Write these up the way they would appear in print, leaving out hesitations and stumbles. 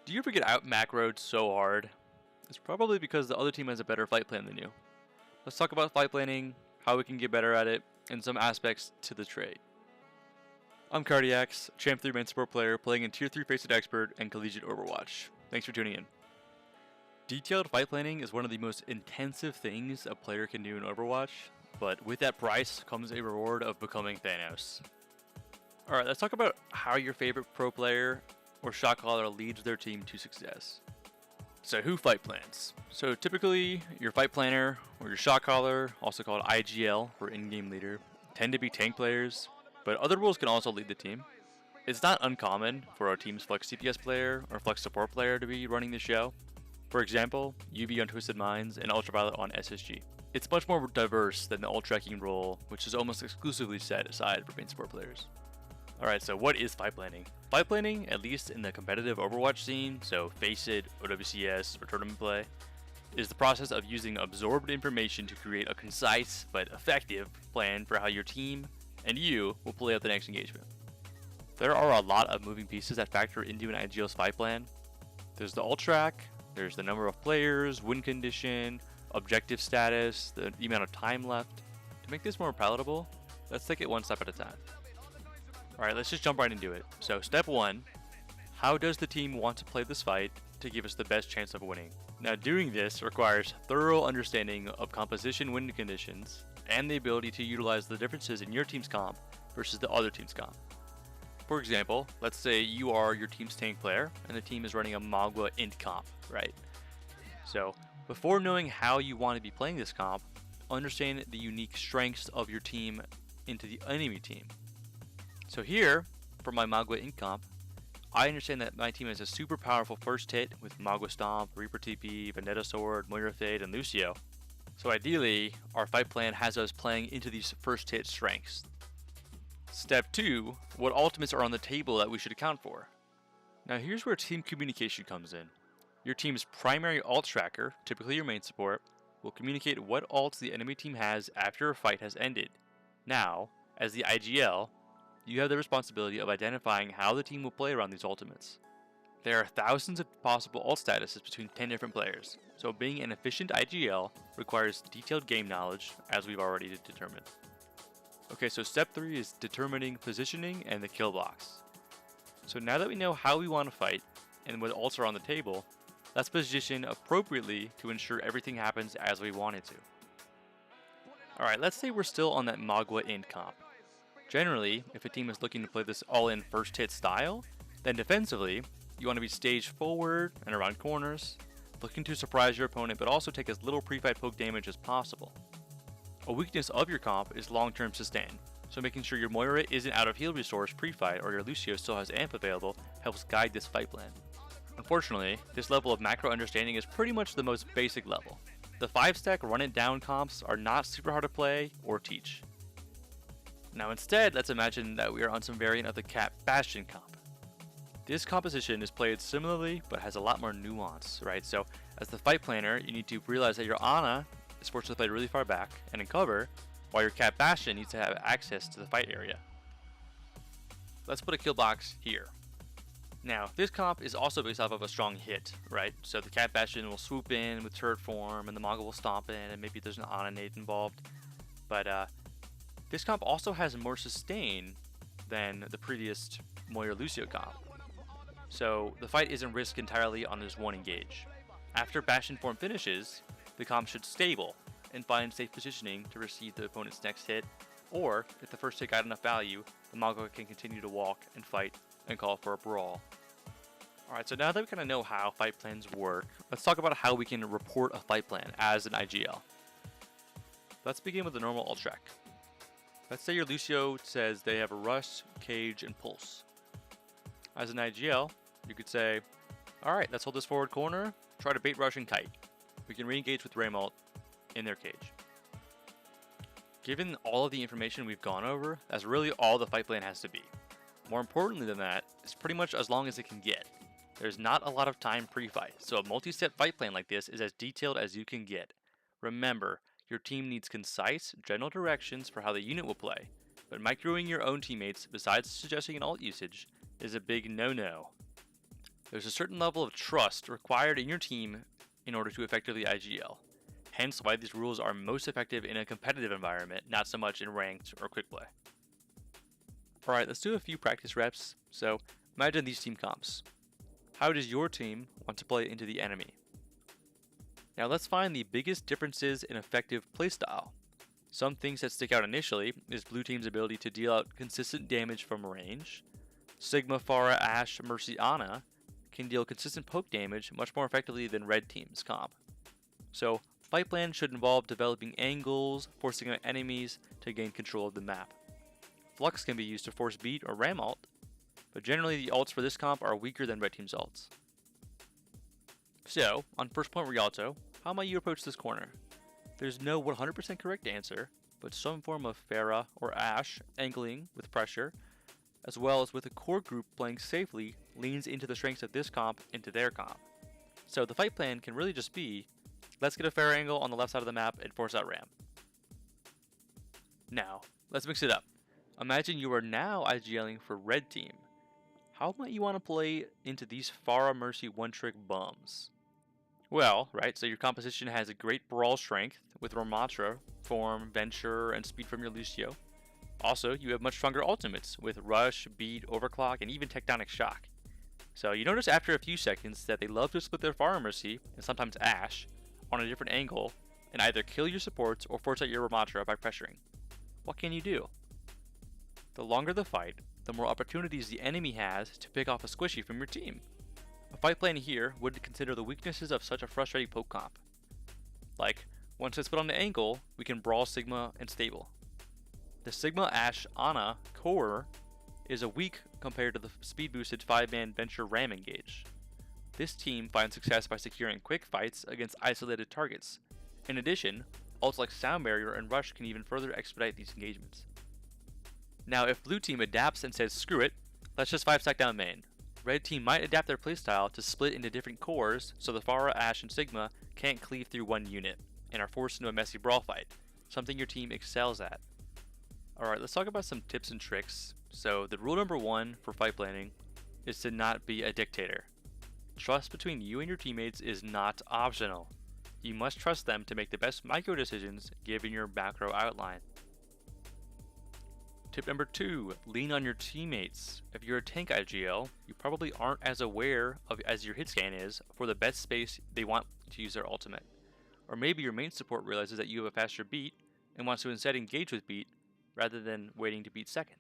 Do you ever get out macroed so hard? It's probably because the other team has a better fight plan than you. Let's talk about fight planning, how we can get better at it, and some aspects to the trade. I'm Cardiacs, Champ 3 main support player playing in Tier 3 Faceit Expert and Collegiate Overwatch. Thanks for tuning in. Detailed fight planning is one of the most intensive things a player can do in Overwatch, but with that price comes a reward of becoming Thanos. Alright, let's talk about how your favorite pro player or shot caller leads their team to success. So who fight plans? So typically, your fight planner or your shot caller, also called IGL or in-game leader, tend to be tank players, but other roles can also lead the team. It's not uncommon for our team's flex CPS player or flex support player to be running the show. For example, UV on Twisted Minds and Ultraviolet on SSG. It's much more diverse than the ult tracking role, which is almost exclusively set aside for main support players. Alright, so what is fight planning? Fight planning, at least in the competitive Overwatch scene, so Faceit, OWCS, or tournament play, is the process of using absorbed information to create a concise but effective plan for how your team and you will play out the next engagement. There are a lot of moving pieces that factor into an IGL's fight plan. There's the ult track, there's the number of players, win condition, objective status, the amount of time left. To make this more palatable, let's take it one step at a time. Alright, let's just jump right into it. So step 1, how does the team want to play this fight to give us the best chance of winning? Now doing this requires thorough understanding of composition win conditions and the ability to utilize the differences in your team's comp versus the other team's comp. For example, let's say you are your team's tank player and the team is running a Magua int comp, right? So before knowing how you want to be playing this comp, understand the unique strengths of your team into the enemy team. So here, for my Magua int comp, I understand that my team has a super powerful first hit with Magua Stomp, Reaper TP, Vendetta Sword, Moira Fade, and Lucio. So ideally, our fight plan has us playing into these first hit strengths. Step 2, what ultimates are on the table that we should account for? Now here's where team communication comes in. Your team's primary ult tracker, typically your main support, will communicate what ults the enemy team has after a fight has ended. Now, as the IGL, you have the responsibility of identifying how the team will play around these ultimates. There are thousands of possible ult statuses between 10 different players, so being an efficient IGL requires detailed game knowledge, as we've already determined. Okay, so step 3 is determining positioning and the kill box. So now that we know how we want to fight and what ults are on the table, let's position appropriately to ensure everything happens as we want it to. Alright, let's say we're still on that Magua int comp. Generally, if a team is looking to play this all-in first hit style, then defensively, you want to be staged forward and around corners, looking to surprise your opponent but also take as little pre-fight poke damage as possible. A weakness of your comp is long-term sustain, so making sure your Moira isn't out of heal resource pre-fight or your Lucio still has amp available helps guide this fight plan. Unfortunately, this level of macro understanding is pretty much the most basic level. The 5-stack run-it-down comps are not super hard to play or teach. Now instead, let's imagine that we are on some variant of the Cat Bastion comp. This composition is played similarly, but has a lot more nuance, right? So as the fight planner, you need to realize that your Ana is forced to play really far back and in cover, while your Cat Bastion needs to have access to the fight area. Let's put a kill box here. Now, this comp is also based off of a strong hit, right? So the Cat Bastion will swoop in with turret form, and the Magua will stomp in, and maybe there's an Ana nade involved. But this comp also has more sustain than the previous Moira Lucio comp. So the fight isn't risked entirely on this one engage. After Bastion form finishes, the comp should stable and find safe positioning to receive the opponent's next hit, or if the first hit got enough value, the Magua can continue to walk and fight and call for a brawl. Alright, so now that we kind of know how fight plans work, let's talk about how we can report a fight plan as an IGL. Let's begin with the normal ult track. Let's say your Lucio says they have a Rush, Cage, and Pulse. As an IGL, you could say, alright, let's hold this forward corner, try to bait rush and kite. We can re-engage with Raymult in their cage. Given all of the information we've gone over, that's really all the fight plan has to be. More importantly than that, it's pretty much as long as it can get. There's not a lot of time pre-fight, so a multi-step fight plan like this is as detailed as you can get. Remember, your team needs concise, general directions for how the unit will play, but microing your own teammates, besides suggesting an ult usage, is a big no-no. There's a certain level of trust required in your team in order to effectively IGL. Hence why these rules are most effective in a competitive environment, not so much in ranked or quick play. Alright, let's do a few practice reps. So imagine these team comps. How does your team want to play into the enemy? Now let's find the biggest differences in effective playstyle. Some things that stick out initially is blue team's ability to deal out consistent damage from range. Sigma, Pharah, Ashe, Mercy, Ana can deal consistent poke damage much more effectively than red team's comp. So fight plan should involve developing angles, forcing out enemies to gain control of the map. Flux can be used to force beat or ram ult, but generally the ults for this comp are weaker than red team's ults. So, on first point Rialto, how might you approach this corner? There's no 100% correct answer, but some form of Pharah or Ashe angling with pressure, as well as with a core group playing safely, leans into the strengths of this comp into their comp. So the fight plan can really just be, let's get a Pharah angle on the left side of the map and force out ram. Now, let's mix it up. Imagine you are now IGLing for red team. How might you want to play into these Pharah Mercy one-trick bums? Well, right, so your composition has a great brawl strength with Ramatra, Form, Venture, and speed from your Lucio. Also, you have much stronger ultimates with Rush, Beat, Overclock, and even Tectonic Shock. So you notice after a few seconds that they love to split their Pharah Mercy, and sometimes Ashe, on a different angle, and either kill your supports or force out your Ramatra by pressuring. What can you do? The longer the fight, the more opportunities the enemy has to pick off a squishy from your team. A fight plan here would consider the weaknesses of such a frustrating poke comp. Like, once it's put on the angle, we can brawl Sigma and stable. The Sigma Ashe Ana core is a weak compared to the speed boosted 5-man Venture Ram engage. This team finds success by securing quick fights against isolated targets. In addition, ults like Sound Barrier and Rush can even further expedite these engagements. Now if blue team adapts and says screw it, let's just 5-stack down main. Red team might adapt their playstyle to split into different cores so the Pharah, Ashe, and Sigma can't cleave through one unit and are forced into a messy brawl fight, something your team excels at. Alright, let's talk about some tips and tricks. So the rule number 1 for fight planning is to not be a dictator. Trust between you and your teammates is not optional. You must trust them to make the best micro decisions given your macro outline. Tip number 2, lean on your teammates. If you're a tank IGL, you probably aren't as aware of as your hit scan is for the best space they want to use their ultimate. Or maybe your main support realizes that you have a faster beat and wants to instead engage with beat rather than waiting to beat second.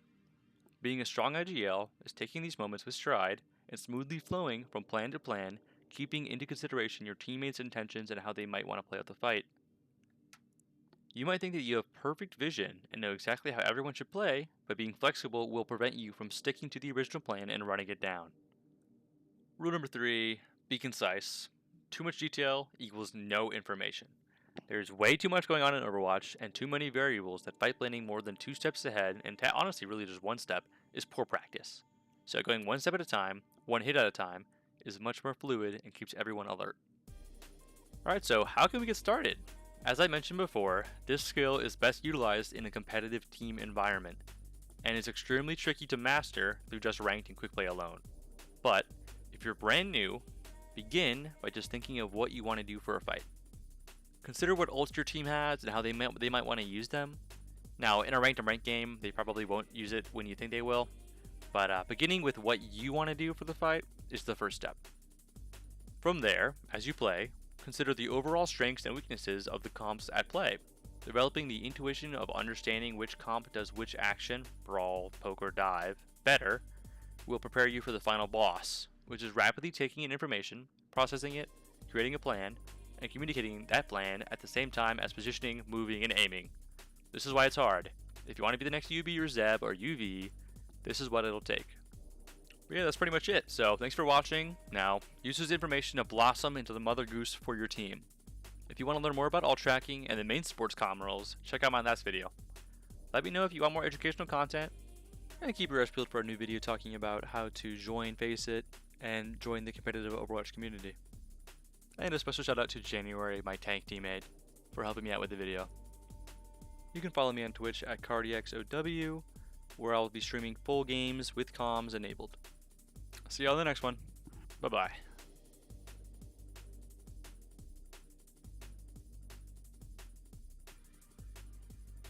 Being a strong IGL is taking these moments with stride and smoothly flowing from plan to plan, keeping into consideration your teammates' intentions and how they might want to play out the fight. You might think that you have perfect vision and know exactly how everyone should play, but being flexible will prevent you from sticking to the original plan and running it down. Rule number 3, be concise. Too much detail equals no information. There's way too much going on in Overwatch and too many variables that fight planning more than 2 steps ahead, and honestly really just 1 step, is poor practice. So going 1 step at a time, 1 hit at a time, is much more fluid and keeps everyone alert. Alright, so how can we get started? As I mentioned before, this skill is best utilized in a competitive team environment, and is extremely tricky to master through just ranked and quick play alone. But, if you're brand new, begin by just thinking of what you want to do for a fight. Consider what ults your team has and how they might want to use them. Now, in a ranked and ranked game, they probably won't use it when you think they will, but beginning with what you want to do for the fight is the first step. From there, as you play, consider the overall strengths and weaknesses of the comps at play. Developing the intuition of understanding which comp does which action, brawl, poke, or dive, better, will prepare you for the final boss, which is rapidly taking in information, processing it, creating a plan, and communicating that plan at the same time as positioning, moving, and aiming. This is why it's hard. If you want to be the next UB or Zeb or UV, this is what it'll take. But yeah, that's pretty much it. So thanks for watching. Now, use this information to blossom into the mother goose for your team. If you want to learn more about ult tracking and the main sports comm rules, check out my last video. Let me know if you want more educational content, and keep your ears peeled for a new video talking about how to join Faceit and join the competitive Overwatch community. And a special shout out to January, my tank teammate, for helping me out with the video. You can follow me on Twitch at CardiaxOW, where I'll be streaming full games with comms enabled. See y'all in the next one. Bye-bye.